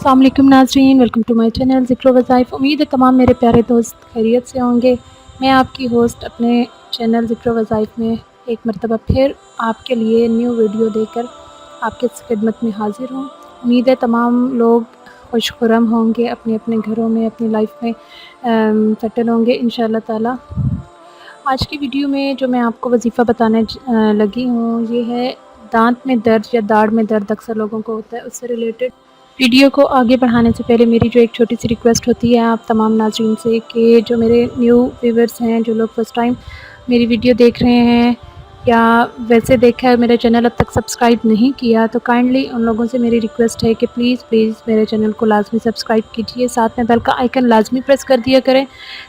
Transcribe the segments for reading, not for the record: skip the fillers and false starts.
अस्सलाम वालेकुम नाज़रीन, वेलकम टू माय चैनल ज़िक्र वज़ाइफ़। उम्मीद है तमाम मेरे प्यारे दोस्त खैरियत से होंगे। मैं आपकी होस्ट अपने चैनल ज़िक्र वज़ाइफ़ में एक मरतबा फिर आपके लिए न्यू वीडियो देकर आपके खिदमत में हाज़िर हूँ। उम्मीद है तमाम लोग खुश खुर्रम होंगे, अपने अपने घरों में, अपनी लाइफ में सेटल होंगे इंशाअल्लाह ताला। आज की वीडियो में जो मैं आपको वजीफ़ा बताने लगी हूँ, ये है दांत में दर्द या दाढ़ में दर्द अक्सर लोगों को होता है, उससे रिलेटेड। वीडियो को आगे बढ़ाने से पहले मेरी जो एक छोटी सी रिक्वेस्ट होती है आप तमाम नाज़रीन से कि जो मेरे न्यू व्यूअर्स हैं, जो लोग फ़र्स्ट टाइम मेरी वीडियो देख रहे हैं या वैसे देखा है मेरा चैनल अब तक सब्सक्राइब नहीं किया, तो काइंडली उन लोगों से मेरी रिक्वेस्ट है कि प्लीज़ मेरे चैनल को लाज़मी सब्सक्राइब कीजिए, साथ में बेल का आइकन लाज़मी प्रेस कर दिया करें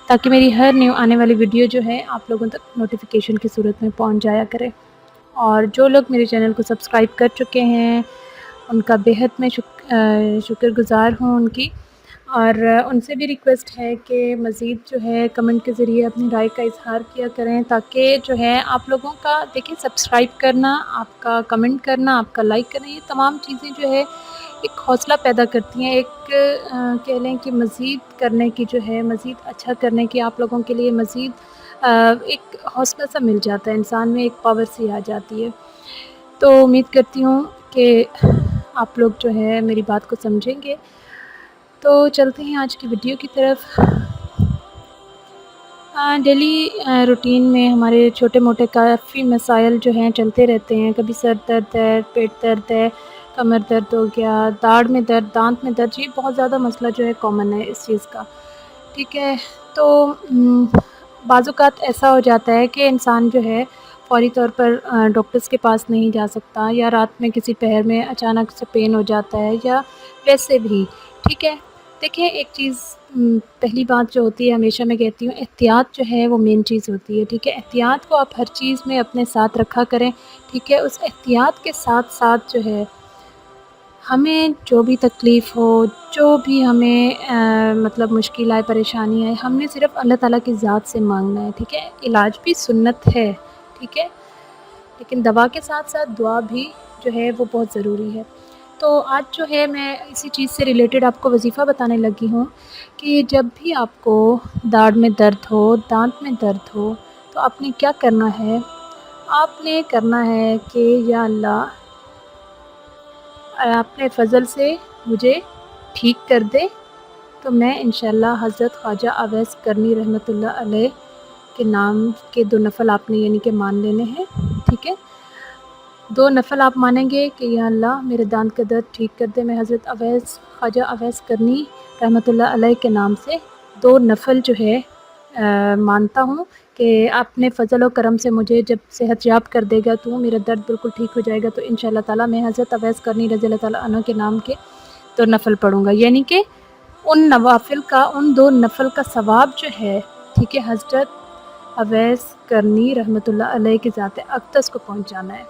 ताकि मेरी हर न्यू आने वाली वीडियो जो है आप लोगों तक नोटिफिकेशन की सूरत में पहुंच जाया करे। और जो लोग मेरे चैनल को सब्सक्राइब कर चुके हैं उनका बेहद मैं शुक्रगुज़ार हूँ उनकी। और उनसे भी रिक्वेस्ट है कि मज़ीद जो है कमेंट के ज़रिए अपनी राय का इज़हार किया करें ताकि जो है आप लोगों का देखिए सब्सक्राइब करना, आपका कमेंट करना, आपका लाइक करना, ये तमाम चीज़ें जो है एक हौसला पैदा करती हैं, एक कह लें कि मज़ीद करने की जो है, मज़ीद अच्छा करने की आप लोगों के लिए मज़ीद एक हौसला सा मिल जाता है, इंसान में एक पावर सी आ जाती है। तो उम्मीद करती हूँ कि आप लोग जो है मेरी बात को समझेंगे। तो चलते हैं आज की वीडियो की तरफ। डेली रूटीन में हमारे छोटे मोटे काफ़ी मसाइल जो हैं चलते रहते हैं। कभी सर दर्द है, पेट दर्द है, कमर दर्द हो गया, दाढ़ में दर्द, दांत में दर्द, ये बहुत ज़्यादा मसला जो है कॉमन है इस चीज़ का, ठीक है। तो बाज़-औक़ात ऐसा हो जाता है कि इंसान जो है फ़ौरी तौर पर डॉक्टर्स के पास नहीं जा सकता, या रात में किसी पहर में अचानक से पेन हो जाता है, या वैसे भी, ठीक है। देखिए एक चीज़, पहली बात जो होती है, हमेशा मैं कहती हूँ, एहतियात जो है वो मेन चीज़ होती है, ठीक है। एहतियात को आप हर चीज़ में अपने साथ रखा करें, ठीक है। उस एहतियात के साथ-साथ जो है हमें जो भी तकलीफ़ हो, जो भी हमें मतलब मुश्किल आए, परेशानी आए, हमने सिर्फ़ अल्लाह ताला की ज़ात से मांगना है, ठीक है। इलाज भी सुन्नत है, ठीक है, लेकिन दवा के साथ-साथ दुआ भी जो है वो बहुत ज़रूरी है। तो आज जो है मैं इसी चीज़ से रिलेटेड आपको वजीफ़ा बताने लगी हूँ कि जब भी आपको दाढ़ में दर्द हो, दांत में दर्द हो, तो आपने क्या करना है, आपने करना है कि या अल्लाह अपने फ़ज़ल से मुझे ठीक कर दे, तो मैं इंशाअल्लाह हज़रत ख्वाजा अवैस करनी रहमतुल्लाह अलैह के नाम के 2 नफ़ल आपने यानी कि मान लेने हैं, ठीक है। 2 नफ़ल आप मानेंगे कि या अल्लाह मेरे दांत का दर्द ठीक कर दे, मैं हज़रत अवैस ख्वाजा अवैस करनी रहमतुल्लाह अलैह के नाम से 2 नफ़ल जो है मानता हूँ कि अपने फ़ज़ल और करम से मुझे जब सेहत याब कर देगा, तो मेरा दर्द बिल्कुल ठीक हो जाएगा, तो इंशाअल्लाह ताला मैं हज़रत अवैस करनी रज़ी अल्लाह ताला अन्हु के नाम के 2 नफ़ल पढ़ूँगा, यानी कि उन नवाफ़िल का, उन 2 नफ़ल का सवाब जो है, ठीक है, हज़रत अवैस करनी रहमतुल्लाह अलैह की ज़ात अक़दस को पहुँच जाना है,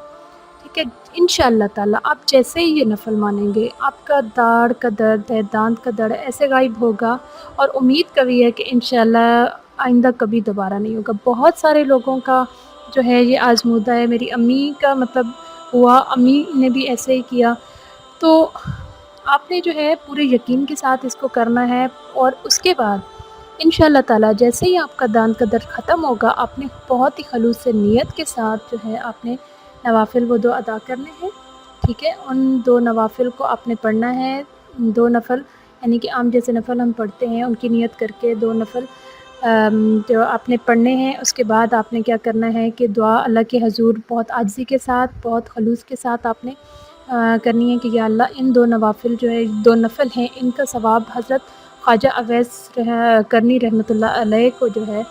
ठीक है। इंशाअल्लाह ताला आप जैसे ही ये नफ़ल मानेंगे, आपका दाढ़ का दर्द है, दांत का दर्द है, ऐसे गायब होगा, और उम्मीद कवी है कि इंशाअल्लाह आइंदा कभी दोबारा नहीं होगा। बहुत सारे लोगों का जो है ये आज़मूदा है, मेरी अम्मी का मतलब हुआ, अम्मी ने भी ऐसे ही किया। तो आपने जो है पूरे यकीन के साथ इसको करना है, और उसके बाद इंशाअल्लाह ताला जैसे ही आपका दांत का दर्द ख़त्म होगा, आपने बहुत ही ख़ुलूस से नियत के साथ जो है आपने नवाफ़िल वो 2 अदा करने हैं, ठीक है। उन 2 नवाफ़िल को आपने पढ़ना है, 2 नफ़ल यानी कि आम जैसे नफ़ल हम पढ़ते हैं उनकी नियत करके 2 नफ़ल जो आपने पढ़ने हैं। उसके बाद आपने क्या करना है कि दुआ अल्लाह के हज़ूर बहुत आजिज़ी के साथ, बहुत ख़ुलूस के साथ आपने करनी है कि या अल्लाह इन 2 नवाफ़िल जो है 2 नफ़ल हैं, इनका सवाब हज़रत ख्वाजा अवैस करनी रहमतुल्लाह अलैह को जो है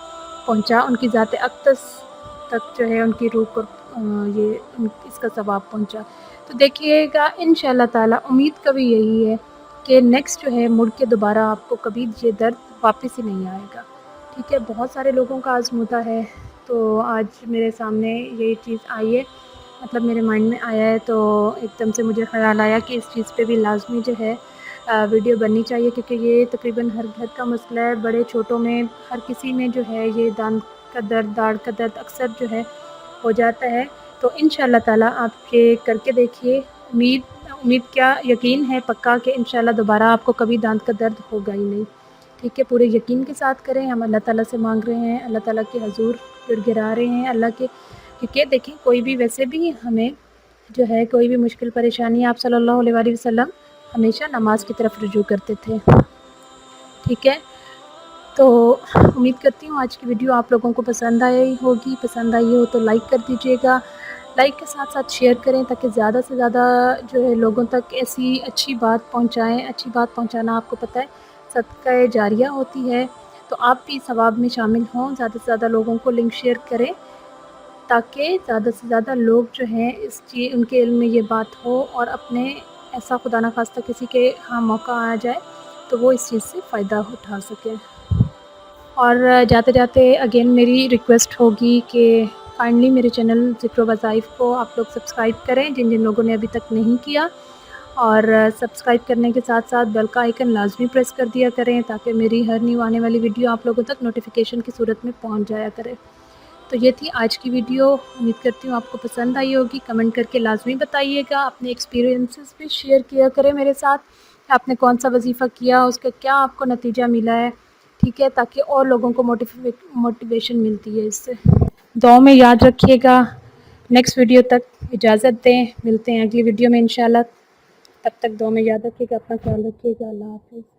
पहुँचा, उनकी ज़ात अक़दस तक जो है उनकी रूह को ये इसका सवाब पहुँचा। तो देखिएगा इंशाअल्लाह ताला उम्मीद कभी यही है कि नेक्स्ट जो है मुड़ के दोबारा आपको कभी ये दर्द वापस ही नहीं आएगा, ठीक है। बहुत सारे लोगों का आज़मूदा है, तो आज मेरे सामने ये चीज़ आई है, मतलब मेरे माइंड में आया है, तो एकदम से मुझे ख़याल आया कि इस चीज़ पे भी लाज़मी जो है वीडियो बननी चाहिए, क्योंकि ये तकरीबन हर घर का मसला है, बड़े छोटों में हर किसी में जो है ये दांत का दर्द, दाढ़ का दर्द अक्सर जो है हो जाता है। तो इंशाअल्लाह ताला आप ये करके देखिए, امید کیا یقین ہے پکا کہ انشاءاللہ دوبارہ آپ کو کبھی دانت کا درد ہوگا ہی نہیں، ٹھیک ہے؟ پورے یقین کے ساتھ کریں، ہم اللہ تعالیٰ سے مانگ رہے ہیں، اللہ تعالیٰ کے حضور گر گرا رہے ہیں اللہ کے، کیونکہ دیکھیں کوئی بھی ویسے بھی ہمیں جو ہے کوئی بھی مشکل پریشانی، آپ صلی اللہ علیہ وآلہ وسلم ہمیشہ نماز کی طرف رجوع کرتے تھے، ٹھیک ہے؟ تو امید کرتی ہوں آج کی ویڈیو آپ لوگوں کو پسند آئی ہوگی، پسند آئی ہو تو لائک کر دیجیے گا، لائک کے ساتھ ساتھ شیئر کریں تاکہ زیادہ سے زیادہ جو ہے لوگوں تک ایسی اچھی بات پہنچائیں، اچھی بات پہنچانا آپ کو پتہ ہے صدقہ جاریہ ہوتی ہے، تو آپ بھی ثواب میں شامل ہوں، زیادہ سے زیادہ لوگوں کو لنک شیئر کریں تاکہ زیادہ سے زیادہ لوگ جو ہیں ان کے علم میں یہ بات ہو، اور اپنے ایسا خدا نخواستہ کسی کے ہاں موقع آ جائے تو وہ اس چیز سے فائدہ اٹھا سکے۔ اور جاتے جاتے اگین میری ریکویسٹ ہوگی کہ کائنڈلی میرے چینل ذکر و وظائف کو آپ لوگ سبسکرائب کریں، جن لوگوں نے ابھی تک نہیں کیا، اور سبسکرائب کرنے کے ساتھ ساتھ بیل کا آئیکن لازمی پریس کر دیا کریں تاکہ میری ہر نیو آنے والی ویڈیو آپ لوگوں تک نوٹیفیکیشن کی صورت میں پہنچ جایا کرے۔ تو یہ تھی آج کی ویڈیو، امید کرتی ہوں آپ کو پسند آئی ہوگی، کمنٹ کر کے لازمی بتائیے گا، اپنے ایکسپیرینسز بھی شیئر کیا کریں میرے ساتھ، آپ نے کون سا وظیفہ کیا، اس کا کیا آپ کو نتیجہ ملا ہے، ٹھیک ہے؟ تاکہ اور لوگوں کو موٹیویشن ملتی ہے اس سے۔ دعاؤں میں یاد رکھیے گا، نیکسٹ ویڈیو تک اجازت دیں، ملتے ہیں اگلی ویڈیو میں انشاءاللہ، تب تک دعاؤں میں یاد رکھیے گا، اپنا خیال رکھیے گا، اللہ حافظ۔